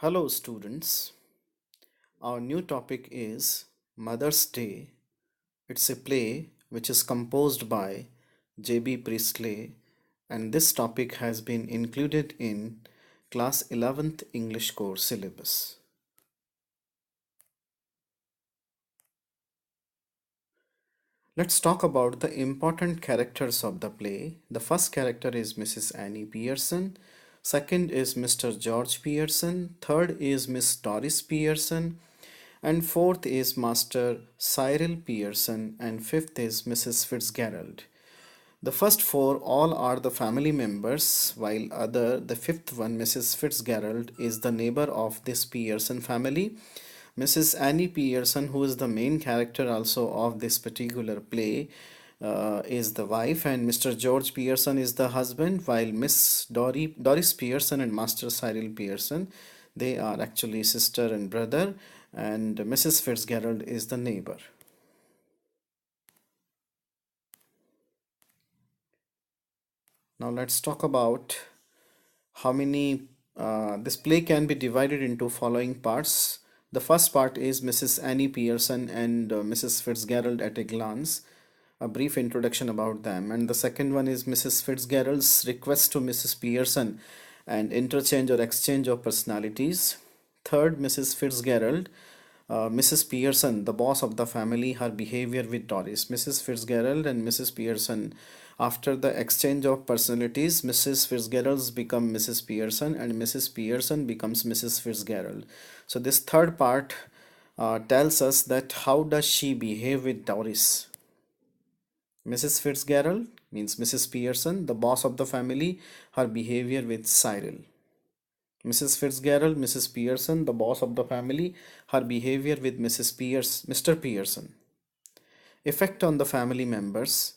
Hello, students. Our new topic is Mother's Day. It's a play which is composed by J.B. Priestley, and this topic has been included in Class 11th English course syllabus. Let's talk about the important characters of the play. The first character is Mrs. Annie Pearson. Second is Mr. George Pearson. Third is Miss Doris Pearson. And fourth is Master Cyril Pearson. And fifth is Mrs. Fitzgerald. The first four all are the family members, while the fifth one, Mrs. Fitzgerald, is the neighbor of this Pearson family. Mrs. Annie Pearson, who is the main character also of this particular play, is the wife, and Mr. George Pearson is the husband, while Miss Doris Pearson and Master Cyril Pearson, they are actually sister and brother, and Mrs. Fitzgerald is the neighbor. Now let's talk about how many this play can be divided into following parts. The first part is Mrs. Annie Pearson and Mrs. Fitzgerald at a glance, a brief introduction about them. And the second one is Mrs. Fitzgerald's request to Mrs. Pearson and interchange or exchange of personalities. Third, Mrs. Fitzgerald, Mrs. Pearson, the boss of the family, her behavior with Doris. Mrs. Fitzgerald and Mrs. Pearson. After the exchange of personalities, Mrs. Fitzgerald's become Mrs. Pearson and Mrs. Pearson becomes Mrs. Fitzgerald. So this third part tells us that how does she behave with Doris. Mrs. Fitzgerald means Mrs. Pearson, the boss of the family, her behavior with Cyril. Mrs. Fitzgerald, Mrs. Pearson, the boss of the family, her behavior with Mr. Pearson. Effect on the family members,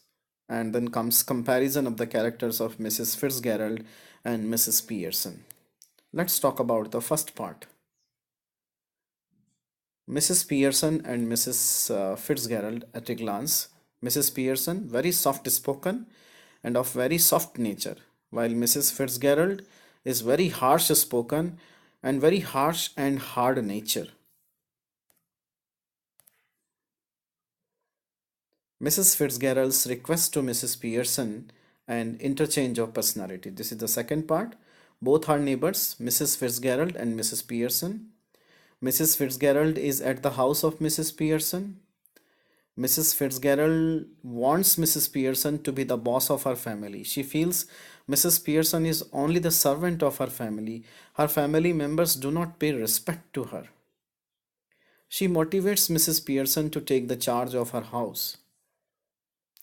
and then comes comparison of the characters of Mrs. Fitzgerald and Mrs. Pearson. Let's talk about the first part. Mrs. Pearson and Mrs. Fitzgerald at a glance. Mrs. Pearson, very soft spoken and of very soft nature, while Mrs. Fitzgerald is very harsh spoken and very harsh and hard nature. Mrs. Fitzgerald's request to Mrs. Pearson and interchange of personality. This is the second part. Both are neighbors, Mrs. Fitzgerald and Mrs. Pearson. Mrs. Fitzgerald is at the house of Mrs. Pearson. Mrs. Fitzgerald wants Mrs. Pearson to be the boss of her family. She feels Mrs. Pearson is only the servant of her family. Her family members do not pay respect to her. She motivates Mrs. Pearson to take the charge of her house.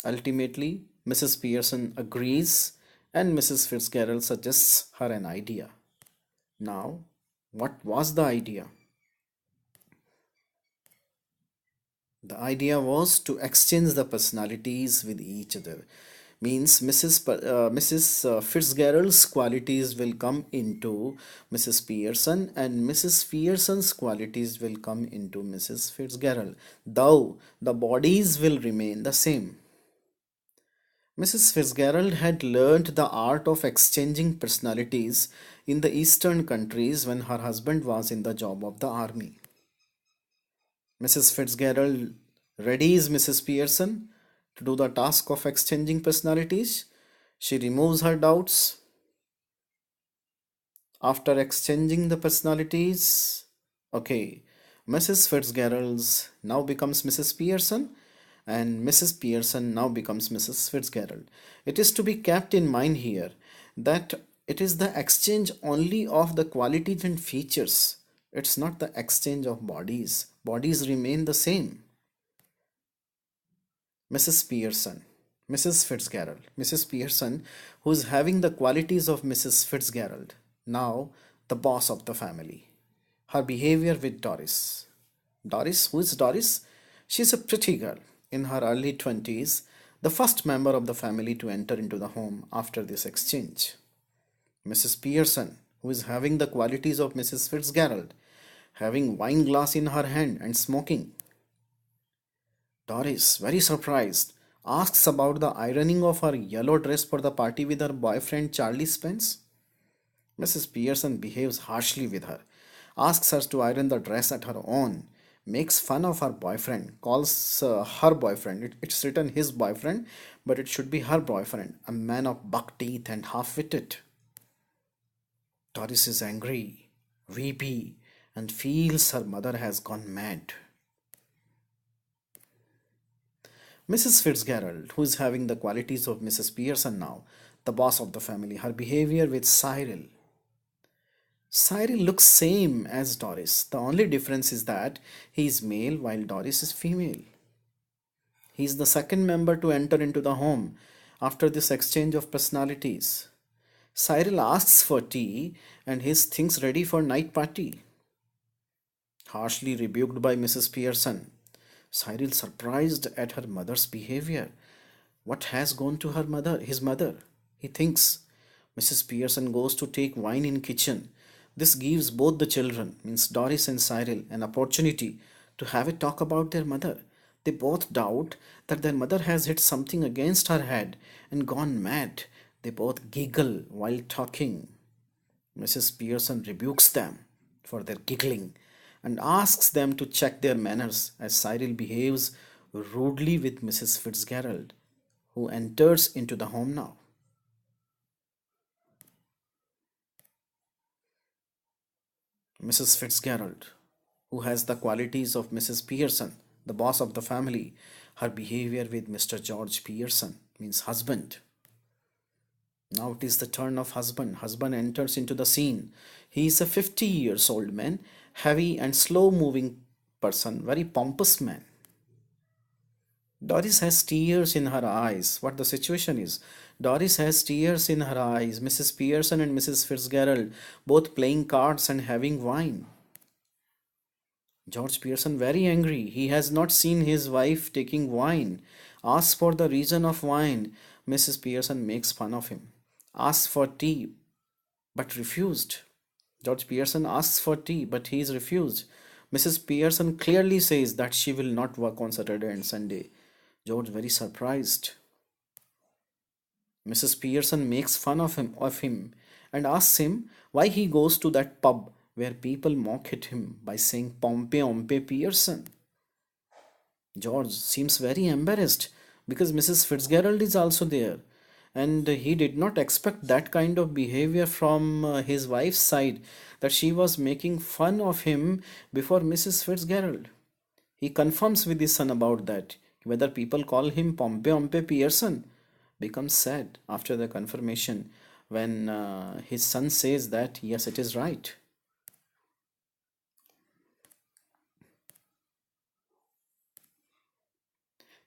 Ultimately, Mrs. Pearson agrees and Mrs. Fitzgerald suggests her an idea. Now, what was the idea? The idea was to exchange the personalities with each other. Means Mrs. Fitzgerald's qualities will come into Mrs. Pearson and Mrs. Pearson's qualities will come into Mrs. Fitzgerald, though the bodies will remain the same. Mrs. Fitzgerald had learned the art of exchanging personalities in the eastern countries when her husband was in the job of the army. Mrs. Fitzgerald readies Mrs. Pearson to do the task of exchanging personalities. She removes her doubts. After exchanging the personalities, Mrs. Fitzgerald's now becomes Mrs. Pearson and Mrs. Pearson now becomes Mrs. Fitzgerald. It is to be kept in mind here that it is the exchange only of the qualities and features. It's not the exchange of bodies. Bodies remain the same. Mrs. Pearson, Mrs. Fitzgerald, Mrs. Pearson, who is having the qualities of Mrs. Fitzgerald, now the boss of the family. Her behavior with Doris. Doris, who is Doris? She's a pretty girl in her early 20s, the first member of the family to enter into the home after this exchange. Mrs. Pearson, who is having the qualities of Mrs. Fitzgerald, having wine glass in her hand and smoking. Doris, very surprised, asks about the ironing of her yellow dress for the party with her boyfriend Charlie Spence. Mrs. Pearson behaves harshly with her. asks her to iron the dress at her own, makes fun of her boyfriend, calls her boyfriend. It's written his boyfriend, but it should be her boyfriend, a man of buck teeth and half witted. Doris is angry, weepy, and feels her mother has gone mad. Mrs. Fitzgerald, who is having the qualities of Mrs. Pearson now, the boss of the family, her behavior with Cyril. Cyril looks same as Doris. The only difference is that he is male while Doris is female. He is the second member to enter into the home after this exchange of personalities. Cyril asks for tea and his things ready for night party. Harshly rebuked by Mrs. Pearson, Cyril surprised at her mother's behavior. What has gone to her mother, his mother? He thinks. Mrs. Pearson goes to take wine in kitchen. This gives both the children, means Doris and Cyril, an opportunity to have a talk about their mother. They both doubt that their mother has hit something against her head and gone mad. They both giggle while talking. Mrs. Pearson rebukes them for their giggling and asks them to check their manners as Cyril behaves rudely with Mrs. Fitzgerald, who enters into the home now. Mrs. Fitzgerald, who has the qualities of Mrs. Pearson, the boss of the family, her behavior with Mr. George Pearson, means husband. Now it is the turn of husband. Husband enters into the scene. He is a 50 years old man, heavy and slow moving person, very pompous man. Doris has tears in her eyes. What the situation is? Doris has tears in her eyes. Mrs. Pearson and Mrs. Fitzgerald both playing cards and having wine. George Pearson very angry. He has not seen his wife taking wine. Asks for the reason of wine. Mrs. Pearson makes fun of him. Asks for tea, but refused. George Pearson asks for tea, but he is refused. Mrs. Pearson clearly says that she will not work on Saturday and Sunday. George very surprised. Mrs. Pearson makes fun of him and asks him why he goes to that pub where people mock at him by saying Pompe Ompe Pearson. George seems very embarrassed because Mrs. Fitzgerald is also there, and he did not expect that kind of behavior from his wife's side, that she was making fun of him before Mrs. Fitzgerald. He confirms with his son about that. Whether people call him Pompe Ompe Pearson becomes sad after the confirmation when his son says that yes, it is right.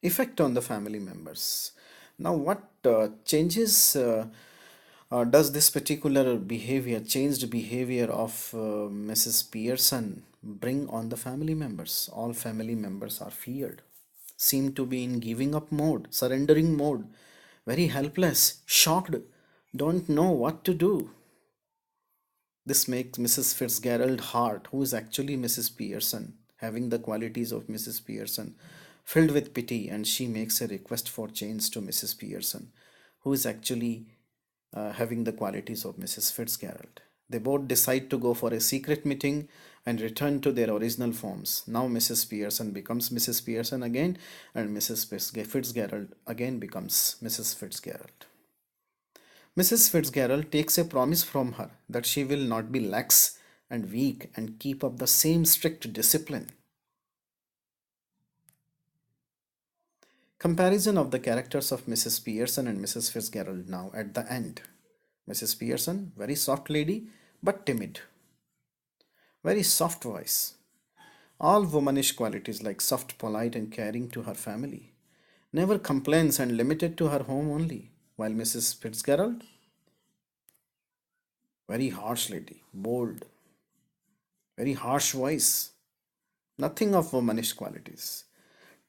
Effect on the family members. Now, what changes does this particular behavior, changed behavior of Mrs. Pearson bring on the family members? All family members are feared, seem to be in giving up mode, surrendering mode, very helpless, shocked, don't know what to do. This makes Mrs. Fitzgerald Hart, who is actually Mrs. Pearson, having the qualities of Mrs. Pearson, filled with pity, and she makes a request for change to Mrs. Pearson, who is actually having the qualities of Mrs. Fitzgerald. They both decide to go for a secret meeting and return to their original forms. Now Mrs. Pearson becomes Mrs. Pearson again, and Mrs. Fitzgerald again becomes Mrs. Fitzgerald. Mrs. Fitzgerald takes a promise from her that she will not be lax and weak and keep up the same strict discipline. Comparison of the characters of Mrs. Pearson and Mrs. Fitzgerald now at the end. Mrs. Pearson, very soft lady but timid. Very soft voice. All womanish qualities like soft, polite, and caring to her family. Never complains and limited to her home only. While Mrs. Fitzgerald, very harsh lady, bold, very harsh voice. Nothing of womanish qualities.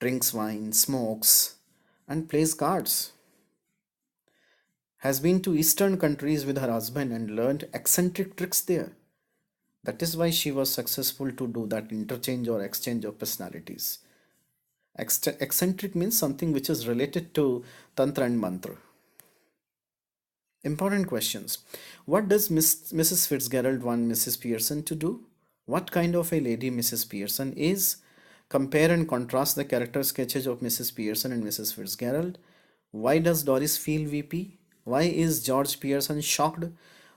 Drinks wine, smokes, and plays cards. Has been to Eastern countries with her husband and learned eccentric tricks there. That is why she was successful to do that interchange or exchange of personalities. Eccentric means something which is related to Tantra and Mantra. Important questions. What does Mrs. Fitzgerald want Mrs. Pearson to do? What kind of a lady Mrs. Pearson is? Compare and contrast the character sketches of Mrs. Pearson and Mrs. Fitzgerald. Why does Doris feel weepy? Why is George Pearson shocked?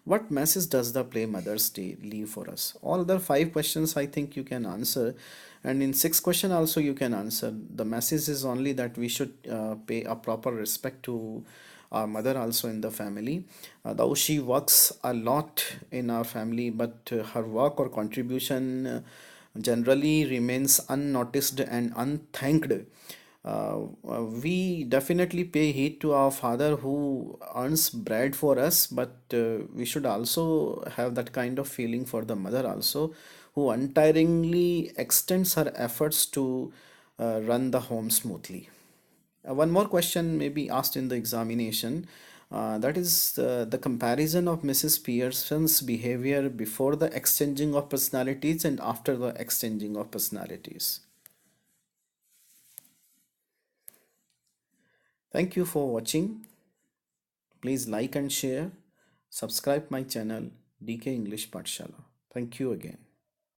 What message does the play Mother's Day leave for us? All the five questions I think you can answer, and in six question also you can answer. The message is only that we should pay a proper respect to our mother also in the family. Though she works a lot in our family, but her work or contribution generally remains unnoticed and unthanked. We definitely pay heed to our father who earns bread for us, but we should also have that kind of feeling for the mother also, who untiringly extends her efforts to run the home smoothly. One more question may be asked in the examination. That is the comparison of Mrs. Pearson's behavior before the exchanging of personalities and after the exchanging of personalities. Thank you for watching. Please like and share. Subscribe my channel DK English Pathshala. Thank you again.